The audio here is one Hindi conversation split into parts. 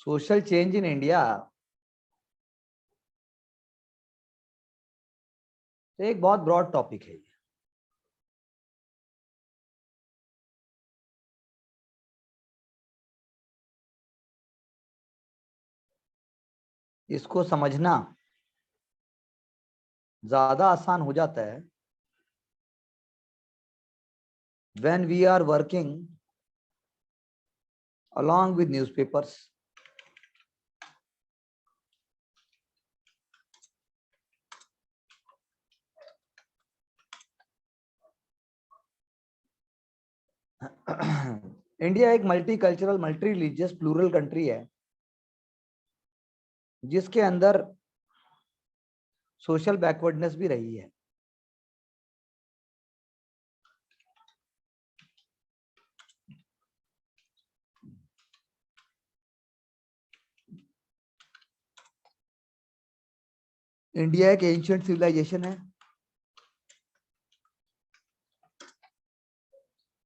सोशल चेंज इन इंडिया तो एक बहुत ब्रॉड टॉपिक है। इसको समझना ज्यादा आसान हो जाता है when we are working along with newspapers, India एक multi cultural multi religious plural country है जिसके अंदर सोशल बैकवर्डनेस भी रही है। इंडिया एक एंशिएंट सिविलाइजेशन है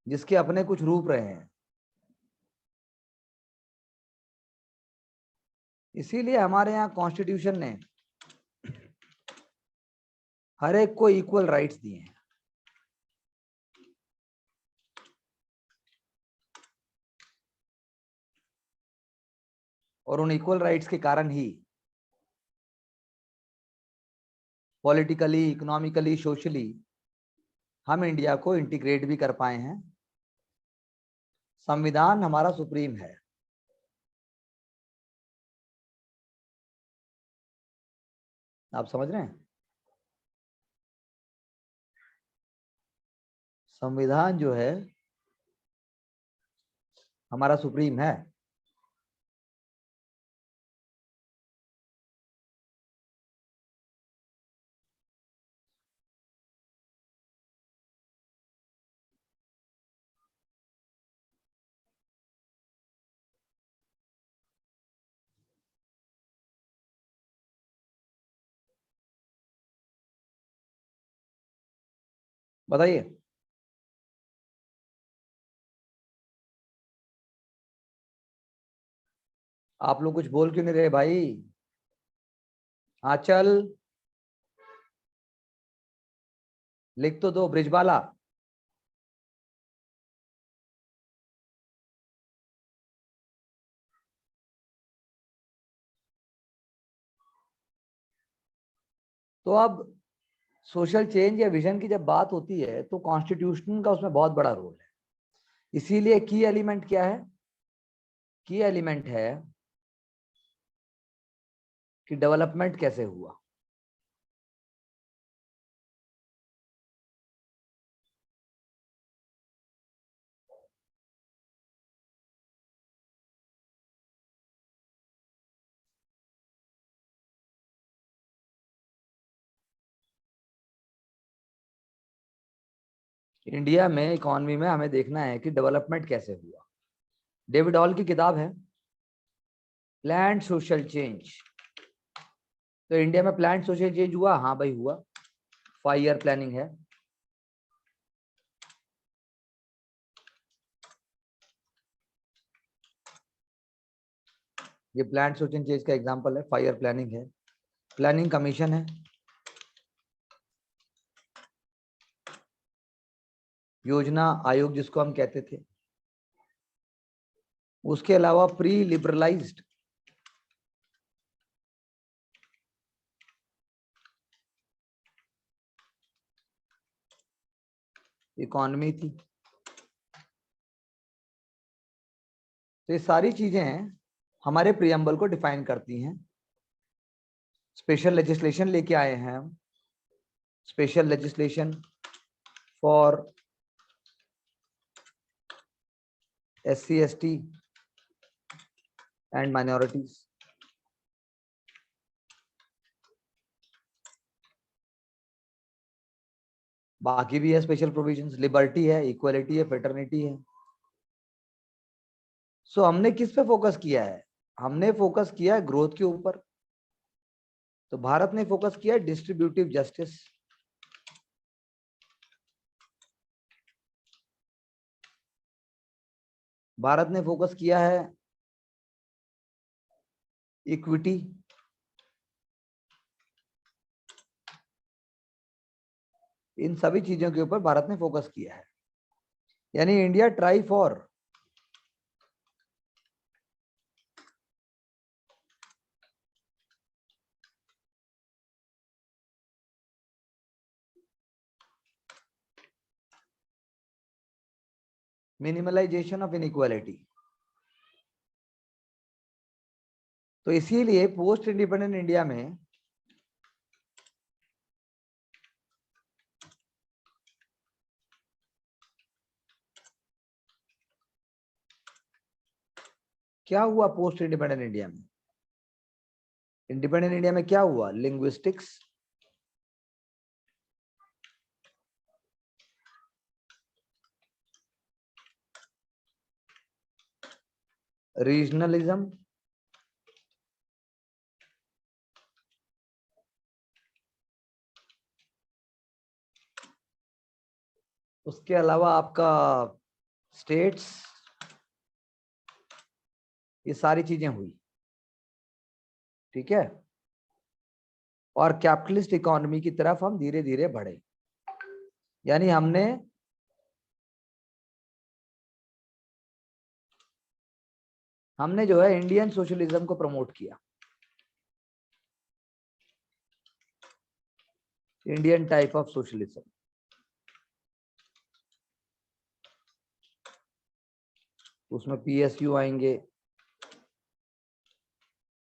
जिसके अपने कुछ रूप रहे हैं। इसीलिए हमारे यहाँ कॉन्स्टिट्यूशन ने हर एक को इक्वल राइट्स दिए हैं। और उन इक्वल राइट्स के कारण ही पॉलिटिकली, इकोनॉमिकली, सोशली हम इंडिया को इंटीग्रेट भी कर पाए हैं। संविधान हमारा सुप्रीम है। आप समझ रहे हैं? संविधान जो है हमारा सुप्रीम है। बताइए, आप लोग कुछ बोल क्यों नहीं रहे भाई? हाँ चल, लिख तो दो ब्रिजबाला। तो अब सोशल चेंज या विजन की जब बात होती है तो कॉन्स्टिट्यूशन का उसमें बहुत बड़ा रोल है। इसीलिए की एलिमेंट क्या है? की एलिमेंट है कि डेवलपमेंट कैसे हुआ। इंडिया में इकोनॉमी में हमें देखना है कि डेवलपमेंट कैसे हुआ। डेविड हॉल की किताब है प्लान्ड सोशल चेंज। तो इंडिया में प्लान्ड सोशल चेंज हुआ? हाँ भाई हुआ। 5 ईयर प्लानिंग है। ये प्लान्ड सोशल चेंज का एग्जांपल है। 5 ईयर प्लानिंग है। प्लानिंग कमीशन है, योजना आयोग जिसको हम कहते थे। उसके अलावा प्री लिबरलाइज्ड इकोनॉमी थी। तो ये सारी चीजें हमारे प्रियम्बल को डिफाइन करती हैं। स्पेशल लेजिस्लेशन लेके आए हैं हम। Special legislation for SC ST and minorities. बाकी भी है स्पेशल प्रोविजंस। लिबर्टी है, इक्वलिटी है, फ्रेटर्निटी है। सो हमने किस पे फोकस किया है? हमने फोकस किया है ग्रोथ के ऊपर। तो भारत ने फोकस किया है डिस्ट्रीब्यूटिव जस्टिस। भारत ने फोकस किया है इक्विटी, इन सभी चीजों के ऊपर भारत ने फोकस किया है। यानी India try for minimalization of inequality. तो इसीलिए पोस्ट इंडिपेंडेंट इंडिया में क्या हुआ? पोस्ट इंडिपेंडेंट इंडिया में, इंडिपेंडेंट इंडिया में क्या हुआ? लिंग्विस्टिक्स, रीजनलिज्म, उसके अलावा आपका स्टेट्स, ये सारी चीजें हुई। ठीक है, और कैपिटलिस्ट इकोनॉमी की तरफ हम धीरे धीरे बढ़े। यानी हमने जो है इंडियन सोशलिज्म को प्रमोट किया, इंडियन टाइप ऑफ सोशलिज्म। उसमें पीएसयू आएंगे,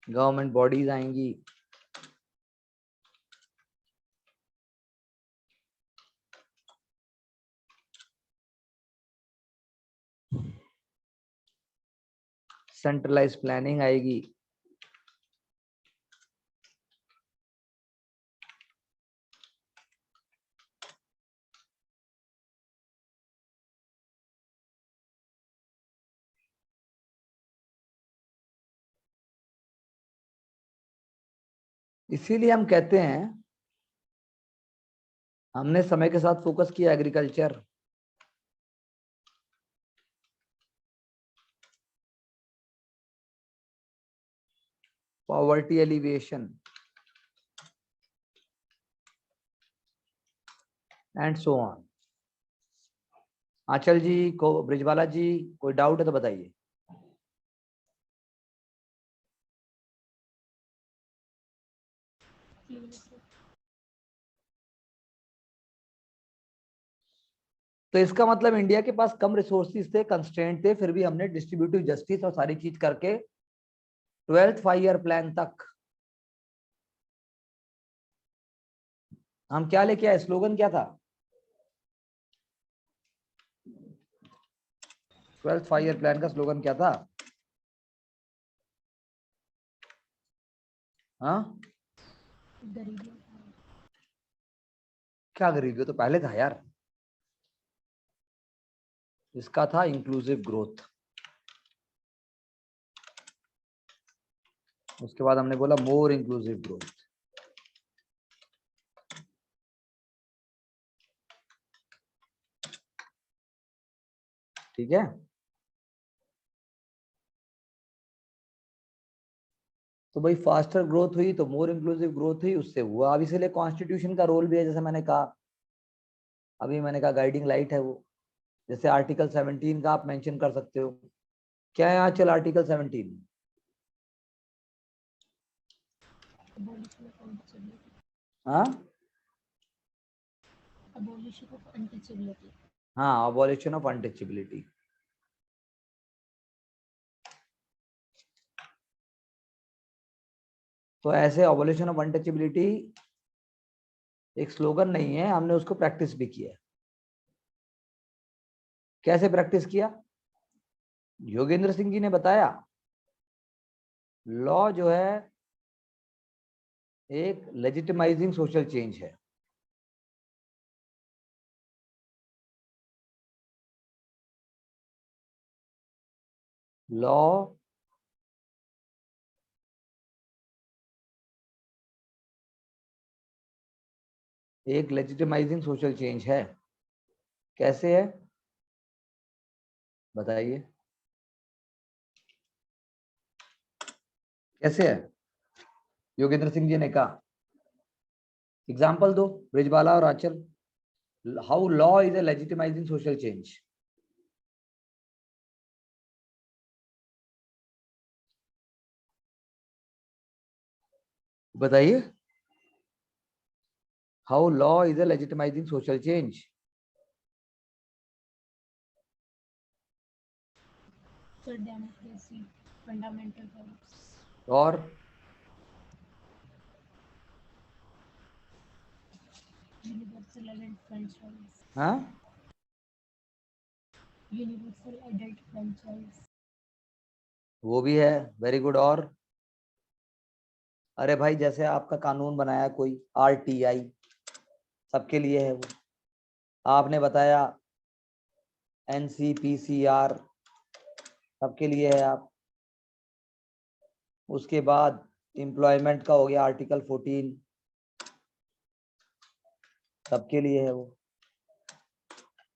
गवर्नमेंट बॉडीज आएंगी, सेंट्रलाइज प्लानिंग आएगी, इसीलिए हम कहते हैं हमने समय के साथ फोकस किया agriculture, poverty elevation and so on. Aanchal ji को, ब्रिजवाला जी, कोई डाउट है तो बताइए। तो इसका मतलब इंडिया के पास कम रिसोर्सेज थे, कंस्ट्रेंट थे, फिर भी हमने डिस्ट्रीब्यूटिव जस्टिस और सारी चीज करके 12th 5 ईयर प्लान तक हम क्या लेके आए? स्लोगन क्या था 12th 5 ईयर प्लान का? स्लोगन क्या था? हाँ, क्या गरीबी तो पहले था यार, इसका था इंक्लूसिव ग्रोथ। उसके बाद हमने बोला मोर इंक्लूसिव ग्रोथ। ठीक है, तो भाई फास्टर ग्रोथ हुई तो मोर इंक्लूसिव ग्रोथ हुई, उससे हुआ। अब इसीलिए कॉन्स्टिट्यूशन का रोल भी है, जैसे मैंने कहा, अभी मैंने कहा गाइडिंग लाइट है वो। जैसे आर्टिकल 17 का आप मेंशन कर सकते हो। क्या है आंचल आर्टिकल 17? हाँ हाँ, अबॉलिशन ऑफ अनटचेबिलिटी। तो ऐसे अबॉलिशन ऑफ अनटचेबिलिटी एक स्लोगन नहीं है, हमने उसको प्रैक्टिस भी किया। कैसे प्रैक्टिस किया? योगेंद्र सिंह जी ने बताया, लॉ जो है एक लेजिटिमाइजिंग सोशल चेंज है। लॉ एक लेजिटिमाइजिंग सोशल चेंज है। कैसे है बताइए? कैसे है? योगेंद्र सिंह जी ने कहा, एग्जाम्पल दो ब्रिजबाला और Aanchal. How law is a legitimising social change. बताइए, how law is a legitimising social change. Sir democracy, fundamental rights, और यूनिवर्सल एडल्ट फ्रेंचाइज, हाँ, यूनिवर्सल एडल्ट फ्रेंचाइज, वो भी है, वेरी गुड। और अरे भाई, जैसे आपका कानून बनाया कोई आरटीआई, सबके लिए है वो। आपने बताया एनसीपीसीआर, सबके लिए है। आप उसके बाद एम्प्लॉयमेंट का हो गया आर्टिकल 14, सबके लिए है वो।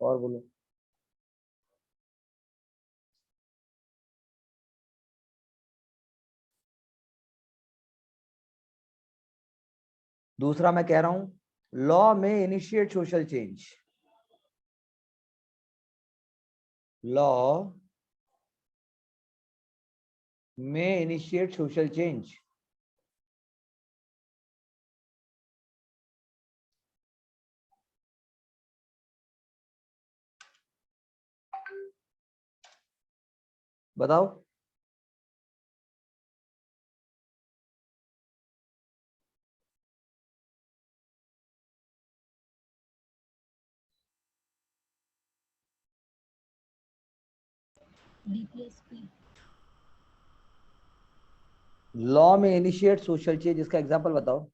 और बोलो। दूसरा मैं कह रहा हूं, लॉ में इनिशिएट सोशल चेंज। लॉ में इनिशिएट सोशल चेंज। बताओ। डीपीएसपी, लॉ में इनिशिएट सोशल चेंज, इसका एग्जांपल बताओ।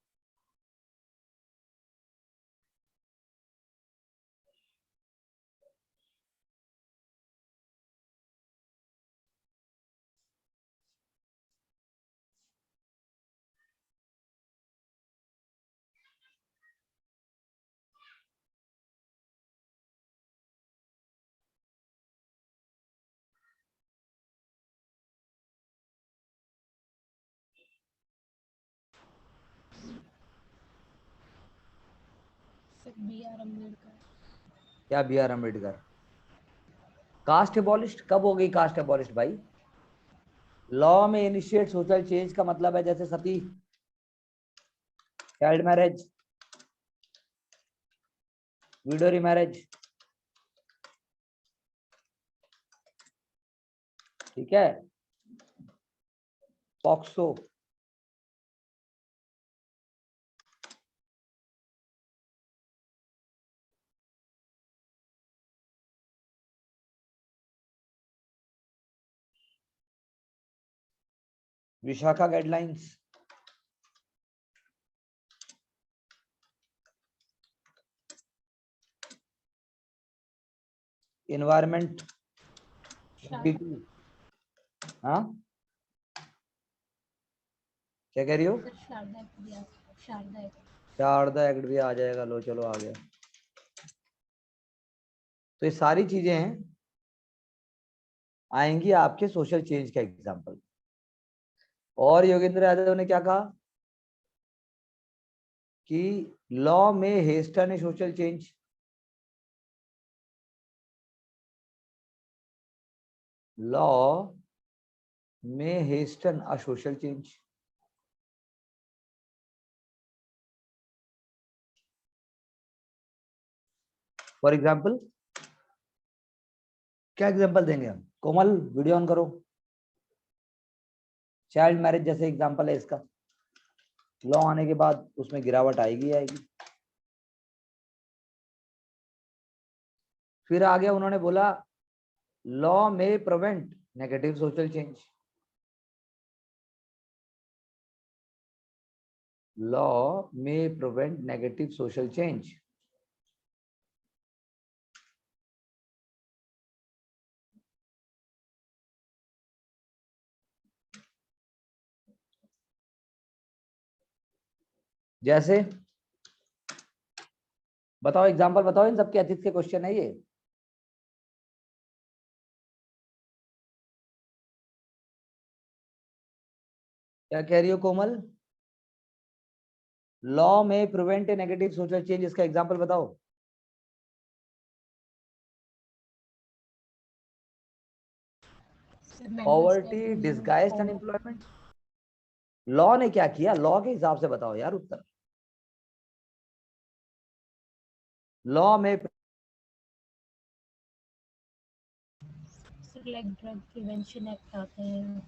सर बी आर अम्बेडकर, क्या B R Ambedkar? Caste abolished कब हो गई? कास्ट एबॉलिश्ड भाई, लॉ में इनिशिएट सोशल चेंज का मतलब है जैसे sati, child marriage, widow marriage, ठीक है, POCSO, Vishakha guidelines, environment, Sharda, हाँ क्या कह रही हो? सर शारदा एक्ट भी शारदा एक्ट। शारदा एक्ट भी आ जाएगा, लो चलो आ गया। तो ये सारी चीजें हैं, आएंगी आपके सोशल चेंज का एग्जाम्पल। और योगेंद्र यादव ने क्या कहा कि लॉ में हेस्टन ए सोशल चेंज। लॉ में hasten a social change. For example, क्या एग्जाम्पल देंगे हम? कोमल वीडियो ऑन करो। चाइल्ड मैरिज जैसे एग्जाम्पल है इसका, लॉ आने के बाद उसमें गिरावट आएगी आएगी। फिर आगे उन्होंने बोला लॉ में prevent negative social change. Law में प्रिवेंट नेगेटिव सोशल चेंज। जैसे बताओ, एग्जाम्पल बताओ, इन सबके एथिक्स के क्वेश्चन है ये। क्या कह रही हो कोमल? लॉ में प्रिवेंट ए नेगेटिव सोशल चेंज, इसका एग्जांपल बताओ। Sir, members get poverty new disguised home. Unemployment. Law ने क्या किया? लॉ के हिसाब से बताओ यार उत्तर। लॉ में Sir, like drug prevention act आते हैं.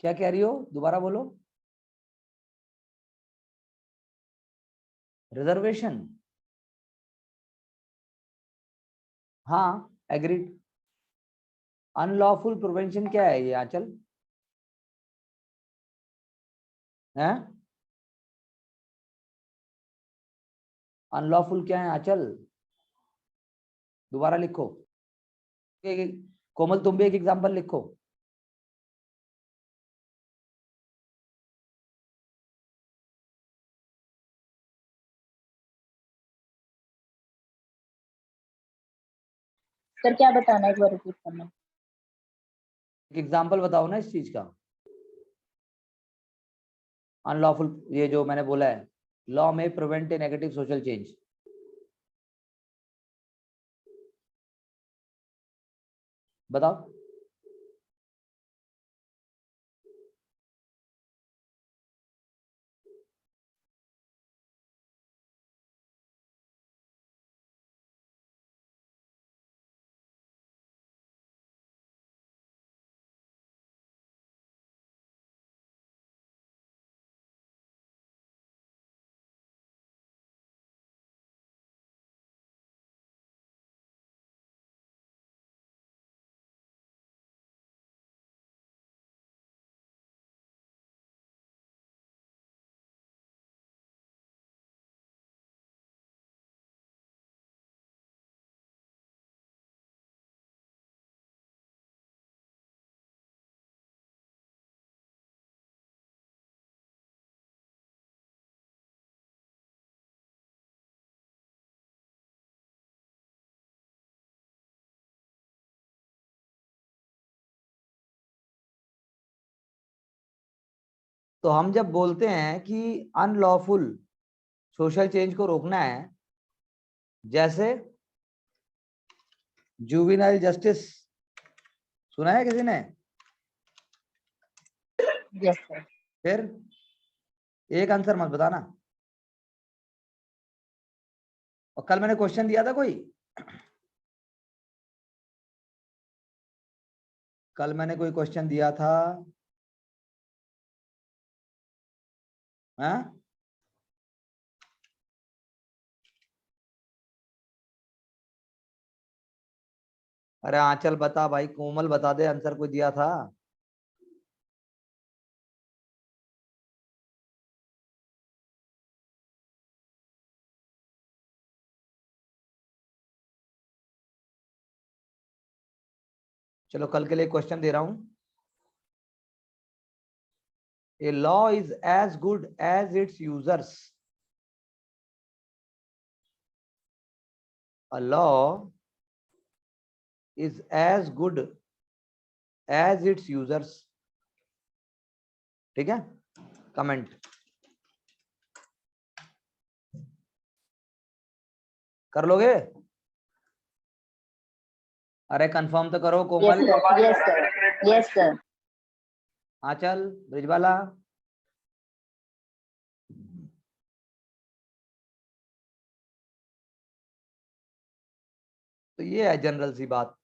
क्या कह रही हो? दोबारा बोलो। रिजर्वेशन। हाँ, एग्रीड। अनलॉफुल प्रिवेंशन क्या है ये आंचल? है अनलॉफुल क्या है आंचल? दोबारा लिखो। कोमल तुम भी एक एग्जांपल लिखो। सर क्या बताना है, एक बार रिपीट करना। एक एग्जांपल बताओ ना इस चीज का। अनलॉफुल, ये जो मैंने बोला है, लॉ में प्रिवेंट ए नेगेटिव सोशल चेंज। बताओ। तो हम जब बोलते हैं कि अनलॉफुल सोशल चेंज को रोकना है, जैसे जुवेनाइल जस्टिस, सुना है किसी ने? Yes sir. फिर एक आंसर मत बताना। और कल मैंने क्वेश्चन दिया था कोई, कल मैंने कोई क्वेश्चन दिया था, हाँ? अरे आंचल बता भाई, कोमल बता दे, आंसर कोई दिया था? चलो कल के लिए क्वेश्चन दे रहा हूं। A law is as good as its users. A law is as good as its users. ठीक है? कमेंट कर लोगे? अरे कंफर्म तो करो Komal. Yes sir, yes sir. Aanchal, Brijwala, तो ये है जनरल सी बात।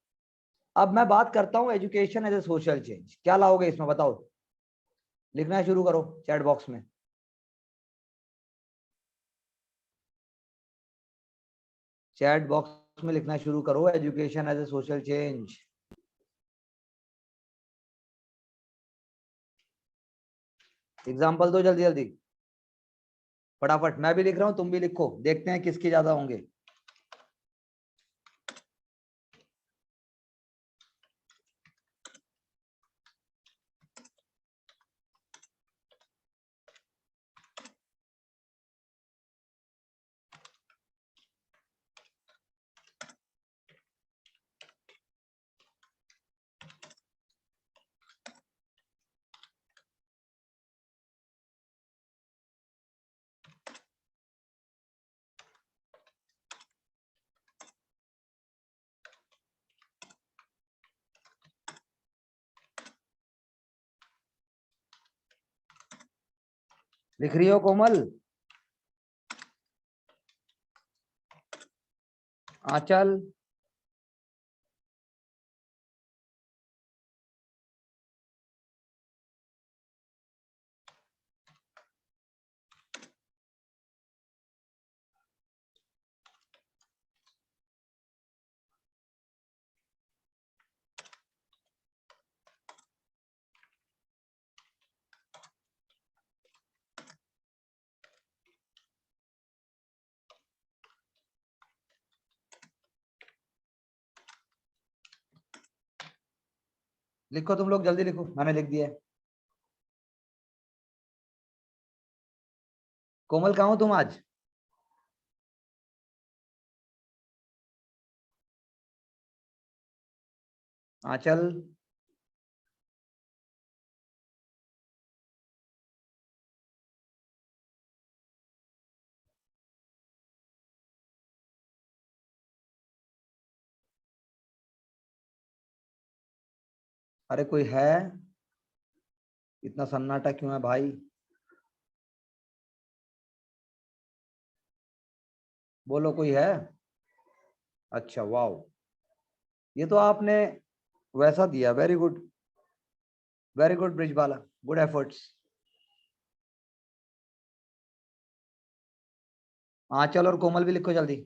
अब मैं बात करता हूं education as a social change, क्या लाओगे इसमें बताओ? लिखना शुरू करो चैट बॉक्स में। चैट बॉक्स में लिखना शुरू करो, education as a social change. Example दो जल्दी जल्दी, फटाफट। मैं भी लिख रहा हूं, तुम भी लिखो, देखते हैं किसके ज्यादा होंगे। लिख रही हो कोमल? आंचल? लिखो तुम लोग, जल्दी लिखो, मैंने लिख दिया है। कोमल कहाँ हो तुम आज? आंचल? अरे कोई है? इतना सन्नाटा क्यों है भाई? बोलो, कोई है? अच्छा, वाओ, ये तो आपने वैसा दिया, very good, very good Brijbala, good efforts. Aanchal और कोमल भी लिखो जल्दी।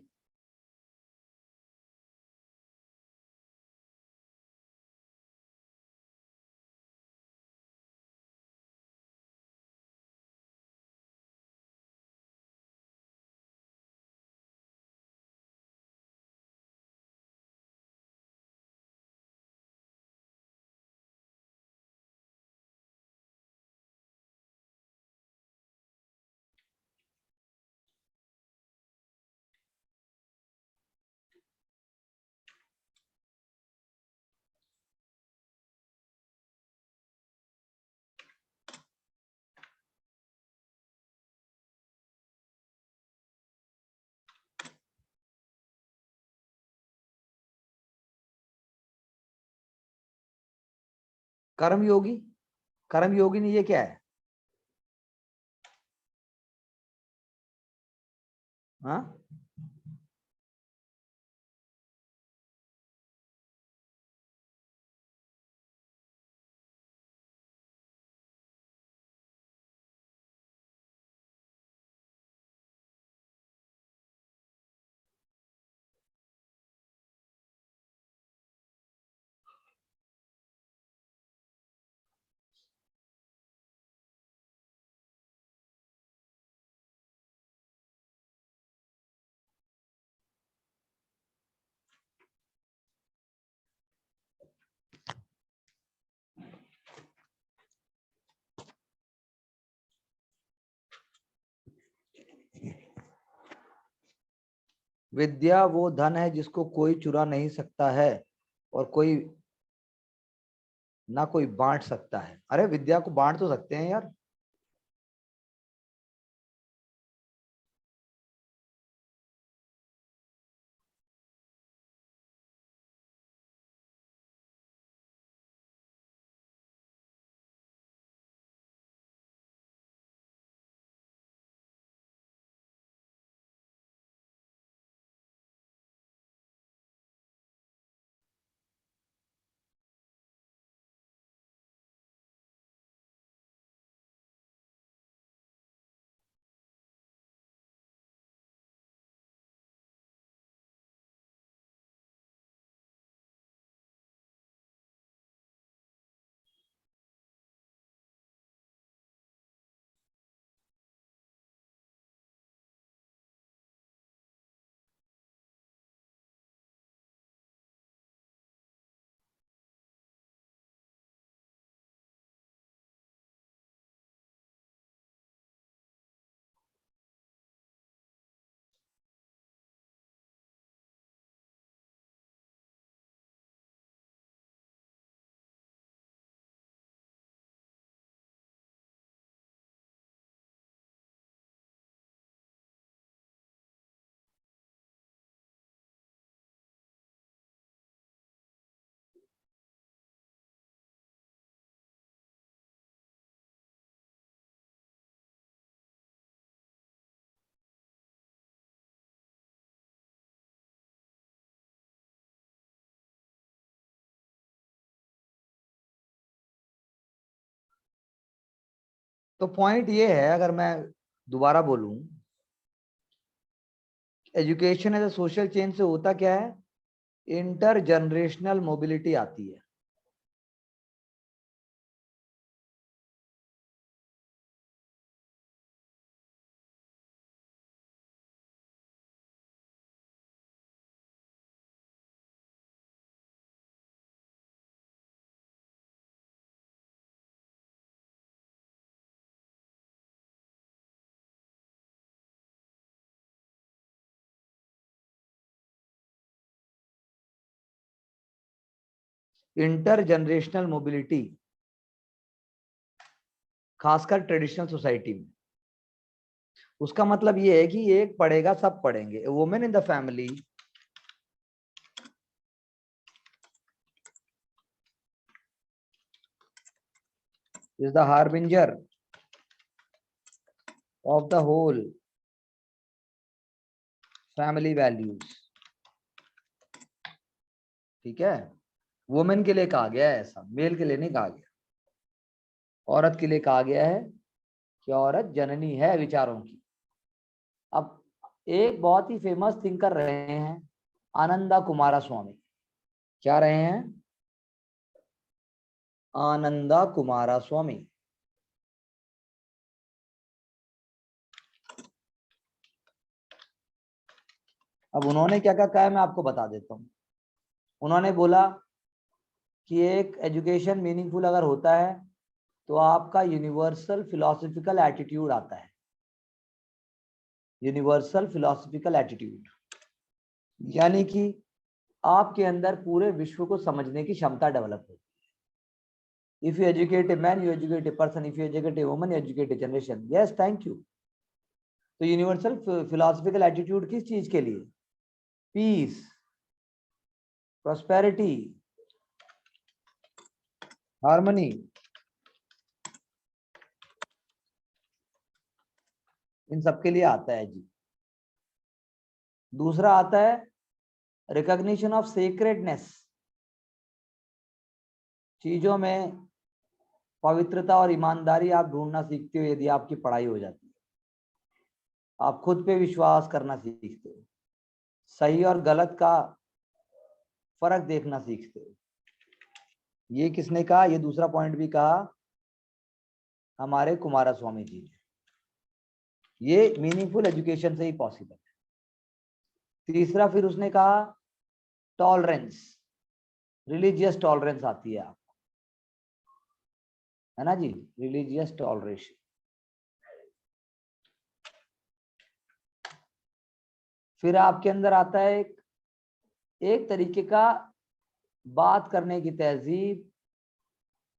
कर्मयोगी? कर्मयोगी नहीं, ये क्या है? हाँ, विद्या वो धन है जिसको कोई चुरा नहीं सकता है, और कोई ना कोई बांट सकता है। अरे विद्या को बांट तो सकते हैं यार। तो पॉइंट ये है, अगर मैं दोबारा बोलूं, education as a social change से होता क्या है, इंटर जनरेशनल मोबिलिटी आती है। इंटर जनरेशनल मोबिलिटी खासकर ट्रेडिशनल सोसाइटी में, उसका मतलब ये है कि एक पढ़ेगा सब पढ़ेंगे। Women in the family is the harbinger of the whole family values। ठीक है, वुमेन के लिए कहा गया है ऐसा, मेल के लिए नहीं कहा गया। औरत के लिए कहा गया है कि औरत जननी है विचारों की। अब एक बहुत ही फेमस थिंकर रहे हैं आनंदा कुमारा स्वामी। क्या रहे हैं? आनंदा कुमारा स्वामी। अब उन्होंने क्या क्या कहा है मैं आपको बता देता हूं। उन्होंने बोला कि एक एजुकेशन मीनिंगफुल अगर होता है तो आपका यूनिवर्सल फिलोसॉफिकल एटीट्यूड आता है। यूनिवर्सल फिलोसॉफिकल एटीट्यूड यानी कि आपके अंदर पूरे विश्व को समझने की क्षमता डेवलप होती है। If you educate a man you educate a person, if you educate a woman you educate A generation. Yes, thank you. तो यूनिवर्सल फिलोसॉफिकल एटीट्यूड किस चीज के लिए? पीस, प्रॉस्पेरिटी, हार्मनी, इन सब के लिए आता है जी। दूसरा आता है रिकॉग्निशन ऑफ सेक्रेडनेस। चीजों में पवित्रता और ईमानदारी आप ढूंढना सीखते हो यदि आपकी पढ़ाई हो जाती है। आप खुद पे विश्वास करना सीखते हो, सही और गलत का फर्क देखना सीखते हो। ये किसने कहा? ये दूसरा पॉइंट भी कहा हमारे कुमारा स्वामी जी ने। ये मीनिंगफुल एजुकेशन से ही पॉसिबल है। तीसरा फिर उसने कहा टॉलरेंस, रिलीजियस टॉलरेंस आती है आपको, है ना जी, रिलीजियस टॉलरेशन। फिर आपके अंदर आता है एक तरीके का बात करने की तहजीब,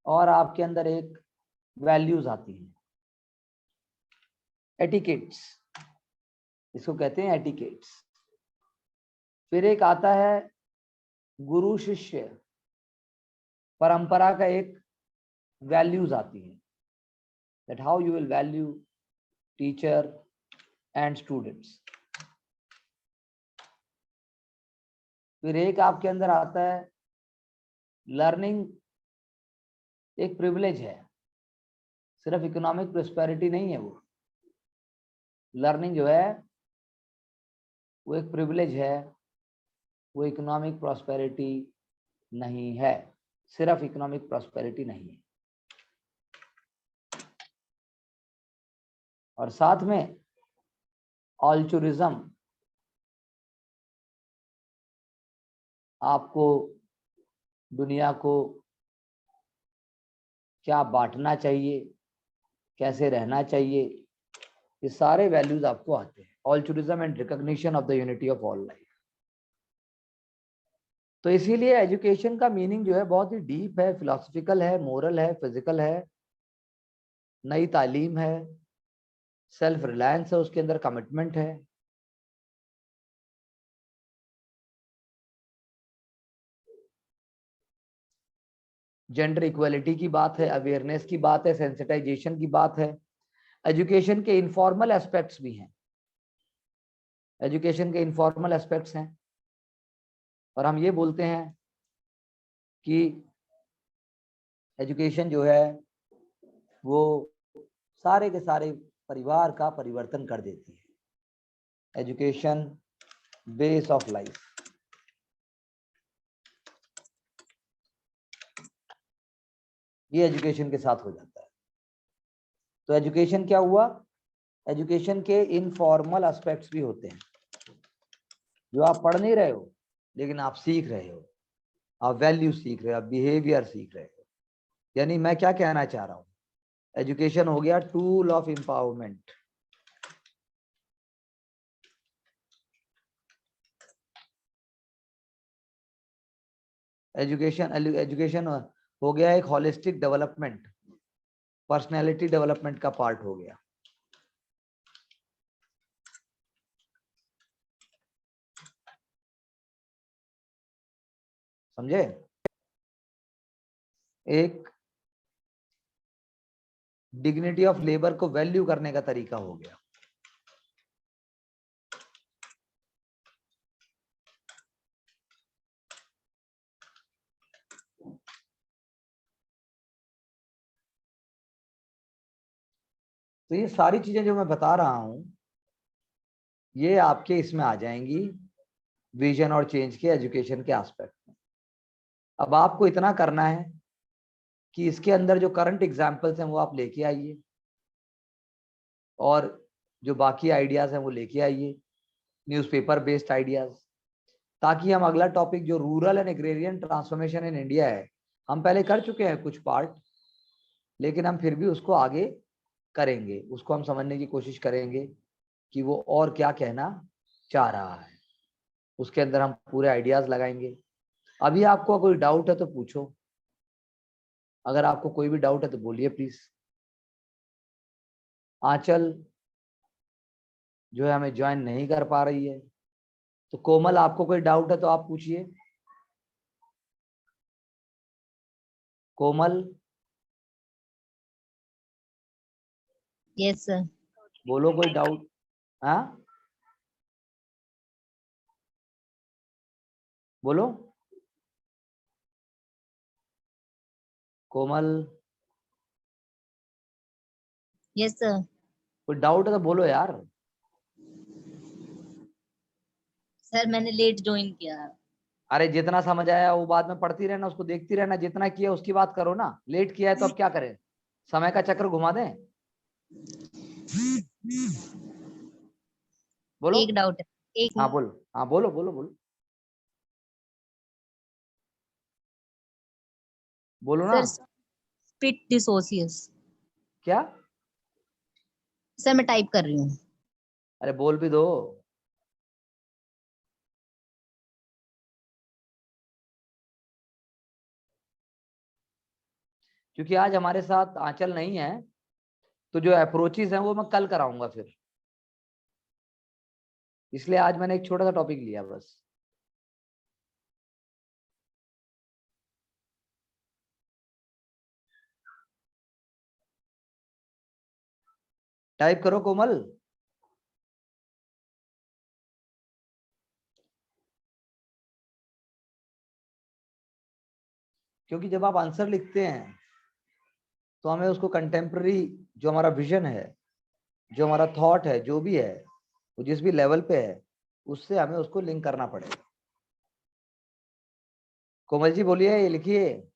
और आपके अंदर एक वैल्यूज आती हैं, एटिकेट्स, इसको कहते हैं एटिकेट्स। फिर एक आता है गुरु शिष्य परंपरा का एक वैल्यूज आती हैं, that how you will value teacher and students. फिर एक आपके अंदर आता है लर्निंग एक प्रिविलेज है, सिर्फ इकोनॉमिक प्रोस्पेरिटी नहीं है। वो लर्निंग जो है वो एक प्रिविलेज है, वो इकोनॉमिक प्रॉस्पेरिटी नहीं है, सिर्फ इकोनॉमिक प्रॉस्पेरिटी नहीं है। और साथ में ऑल्चुरिज्म, आपको दुनिया को क्या बांटना चाहिए, कैसे रहना चाहिए, ये सारे वैल्यूज आपको आते हैं। Altruism and recognition of the unity of all life. तो इसीलिए एजुकेशन का मीनिंग जो है बहुत ही डीप है, फिलोसफिकल है, मोरल है, फिजिकल है, नई तालीम है, सेल्फ रिलायंस है, उसके अंदर कमिटमेंट है। जेंडर इक्वलिटी की बात है, अवेयरनेस की बात है, सेंसिटाइजेशन की बात है। एजुकेशन के इनफॉर्मल एस्पेक्ट्स भी हैं, एजुकेशन के इनफॉर्मल एस्पेक्ट्स हैं। और हम ये बोलते हैं कि एजुकेशन जो है वो सारे के सारे परिवार का परिवर्तन कर देती है। Education base of life. ये एजुकेशन के साथ हो जाता है। तो एजुकेशन क्या हुआ? एजुकेशन के इनफॉर्मल एस्पेक्ट्स भी होते हैं, जो आप पढ़ नहीं रहे हो लेकिन आप सीख रहे हो, आप वैल्यू सीख रहे हो, आप बिहेवियर सीख रहे हो। यानी मैं क्या कहना चाह रहा हूं, एजुकेशन हो गया टूल ऑफ एम्पावरमेंट। एजुकेशन हो गया एक होलिस्टिक डेवलपमेंट, पर्सनैलिटी डेवलपमेंट का पार्ट हो गया। समझे? एक डिग्निटी ऑफ लेबर को वैल्यू करने का तरीका हो गया। तो ये सारी चीजें जो मैं बता रहा हूं, ये आपके इसमें आ जाएंगी विजन और चेंज के एजुकेशन के एस्पेक्ट में। अब आपको इतना करना है कि इसके अंदर जो करंट एग्जाम्पल्स हैं वो आप लेके आइए, और जो बाकी आइडियाज हैं वो लेके आइए, न्यूज़पेपर बेस्ड आइडियाज, ताकि हम अगला टॉपिक जो rural and agrarian transformation in India है, हम पहले कर चुके हैं कुछ पार्ट, लेकिन हम फिर भी उसको आगे करेंगे, उसको हम समझने की कोशिश करेंगे कि वो और क्या कहना चाह रहा है। उसके अंदर हम पूरे आइडियाज लगाएंगे। अभी आपको कोई डाउट है तो पूछो, अगर आपको कोई भी डाउट है तो बोलिए प्लीज। आंचल जो है हमें ज्वाइन नहीं कर पा रही है, तो कोमल आपको कोई डाउट है तो आप पूछिए। कोमल यस सर। बोलो कोई डाउट। हाँ बोलो कोमल, यस सर। कोई डाउट है तो बोलो यार। सर मैंने लेट ज्वाइन किया। अरे जितना समझ आया वो बाद में पढ़ती रहना, उसको देखती रहना, जितना किया उसकी बात करो ना। लेट किया है तो अब क्या करें, समय का चक्र घुमा दें? बोलो। एक डाउट है। एक हाँ बोलो, हाँ बोलो बोलो बोलो बोलो ना। सर स्पिट डिसोसियस। क्या? सर मैं टाइप कर रही हूँ। अरे बोल भी दो। क्योंकि आज हमारे साथ आंचल नहीं है, तो जो अप्रोचेस हैं वो मैं कल कराऊंगा फिर, इसलिए आज मैंने एक छोटा सा टॉपिक लिया बस। टाइप करो कोमल। क्योंकि जब आप आंसर लिखते हैं तो हमें उसको कंटेम्प्ररी, जो हमारा विजन है, जो हमारा थॉट है, जो भी है वो जिस भी लेवल पे है, उससे हमें उसको लिंक करना पड़ेगा। कोमल जी बोलिए, ये लिखिए।